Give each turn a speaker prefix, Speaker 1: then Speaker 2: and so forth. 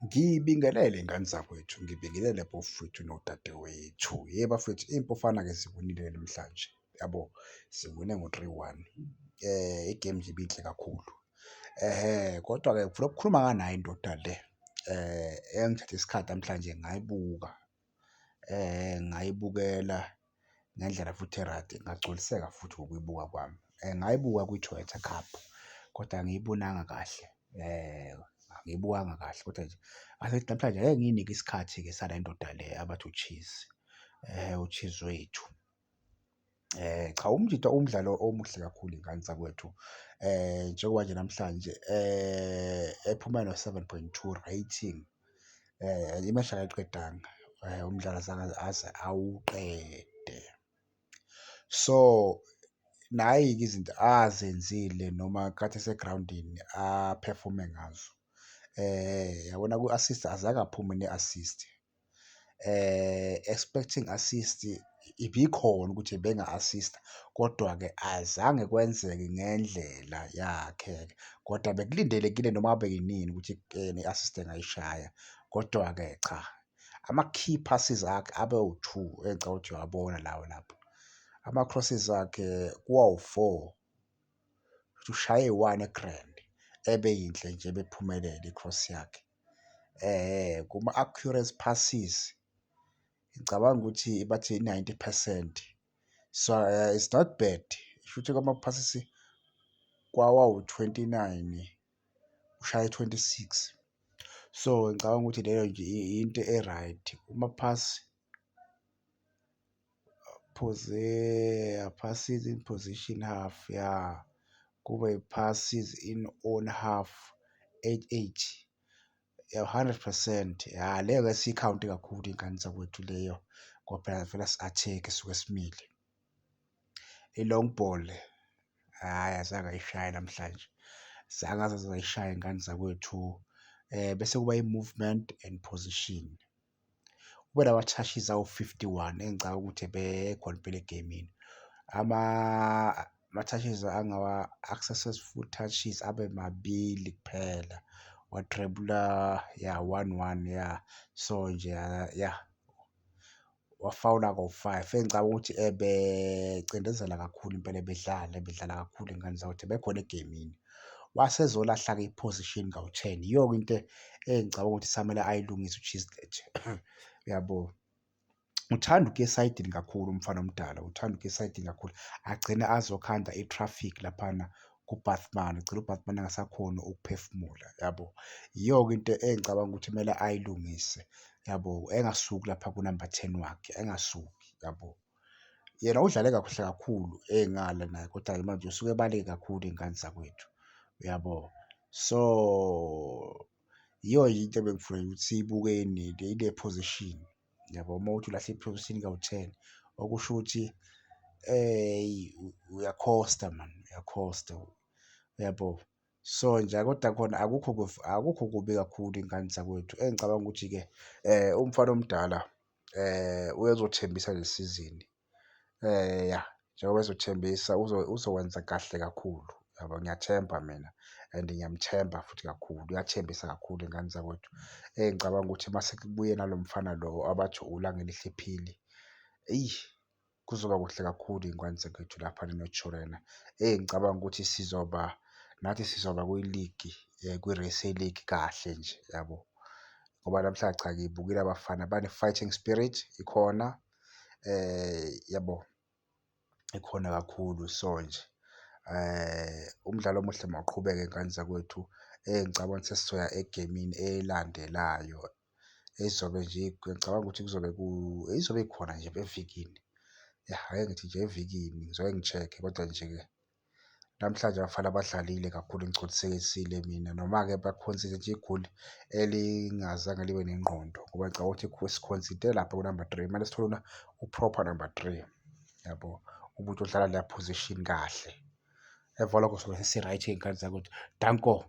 Speaker 1: Ngibingelele ngane zakwethu, ngibingelele bafowethu nodadewethu. Yebo bafowethu, iy'mpufana-ke ziwinile namhlanje, yabo, siwine ngo-3-1. Igemu nje ibinhle kakhulu. Kodwa-ke ngifuna ukukhuluma nganayo indoda le. Engithathe isikhathi namhlanje ngayibuka. Ngayibukela ngendlela futhi e-right, ngagculiseka futhi ngokuyibuka kwami. Ngayibuka kwi-Toyota Cup, kodwa angiyibonanga kahle. Angiyibukanga kahle kodwa nje ngathi namhlanje ake ngiyinike isikhathi-ke sale ndoda le abathi uCheese, uCheese wethu. Cha, umdlalo omuhle kakhulu iy'ngane zakwethu. Njengoba nje namhlanje ephuma no-7.2 rating. Imeshi akayiqedanga, umdlalo aze awuqede. So, nayi-ke izinto azenzile noma kade esegrawundini aphefome ngazo. Yabona ku-assist azange aphume ne-assist. Expecting assist ibikhona ukuthi benga-assist-a, kodwa-ke azange kwenzeke ngendlela yakhe-ke. Kodwa bekulindelekile noma ngabe yinini ukuthi ne-assist engayishaya, kodwa-ke cha. Ama-key passes akhe abe u-2 engicabanga ukuthi uyawabona lawo lapho. Ama-crosses akhe kuwawu-4, futhi ushaye i-1 egrand, ebe yinhle nje ebephumelele i-cross yakhe. Kuma-accurate passes ngicabanga ukuthi bathi 90%. So, it's not bad. Shuthi kwama-passes kwawawu-29 ushaye 26. So, ngicabanga ukuthi leyo nje into e-right. Uma-pass passes in position half, yeah. Kube i-passes in on half 88. 100%. Ya, leyo-ke siyikhawunti kakhulu iy'ngane zakwethu leyo, ngoba phela vele si-attack-e sisuke simile. I-long ball, hhayi azange ayishaye namhlanje. Zange zayishaya iy'ngane zakwethu. Bese kuba i-movement and position. Kube nama-touches awu-51 engicabanga ukuthi bekhona impela egemini. Ama-touches successful touches abe 2 kuphela. Wadribula, ya 1-1, ya. So nje, ya wafawula ngo-5. Engicabanga ukuthi ebecindezela kakhulu impela bedlala kakhulu iy'ngane zakwethu bekhona egemini. Wasezolahla-ke i-position ngawu-10. Yiyo-ke into engicabanga ukuthi samele ayilungise uCheese lethu. Uyabo, uthanda ukuya esayidini kakhulu umfana omdala, uthanda ukuya esayidini kakhulu. Agcine azokhanda i-traffic laphana kuBathman, agcine uBathman engasakhoni ukuphefumula, yabo. Yiyo-ke into engicabanga ukuthi kumele ayilungise, yabo. Engasuki lapha ku-number 10 wakhe, engasuki, yabo. Yena udlale kakuhle kakhulu engale naye, kodwa manje usuke ebaleke kakhulu iy'ngane zakwethu, uyabo. So, yiyo into ebengifuna ukuthi siyibukeni ile position, yabo. Uma uthi ulahle i-position kawu-10, okusho ukuthi uyakhosta man, uyakhosta, uyabo. So, nje kodwa khona akukho kubi kakhulu iy'ngane zakwethu. Engicabanga ukuthi-ke umfana omdala uyezothembisa le sizini. Ya, njengoba ezothembisa uzokwenza kahle kakhulu, yabo. Ngiyathemba mina and ngiyamthemba futhi kakhulu. Uyathembisa kakhulu iy'ngane zakwethu. Engicabanga ukuthi mase kubuye nalo mfana lo abathi ulanga elihle iphili, eyi, kuzoba kuhle kakhulu iy'ngane zakwethu lapha eNorth Shorena. Ngicabanga ukuthi nathi sizoba kwi-league, kwi-race ye-league kahle nje, yabo. Ngoba namhlanje cha, ngiyibukile abafana bane-fighting spirit ikhona, yabo, ikhona kakhulu. So, nje umdlalo omuhle mawuqhubeke iy'ngane zakwethu. Ngicabanga ukuthi sesizoya egemini elandelayo ezobe nje, ngicabanga ukuthi izobe ikhona nje evikini. Ya, ake ngithi nje evikini ngizoke ngi-check-e, kodwa nje-ke namhlanje abafana badlalile kakhulu, ngigculisekisile mina. Noma-ke bakhonside nje igoli elingazange libe nengqondo, ngoba ngicabanga ukuthi sikhonside lapha ku-number 3, kumele sithole u-proper number 3, yabo. Umuntu odlala leya position kahle. Emva kwalokho sobe sesi-right iy'ngane zakwethu. Danko.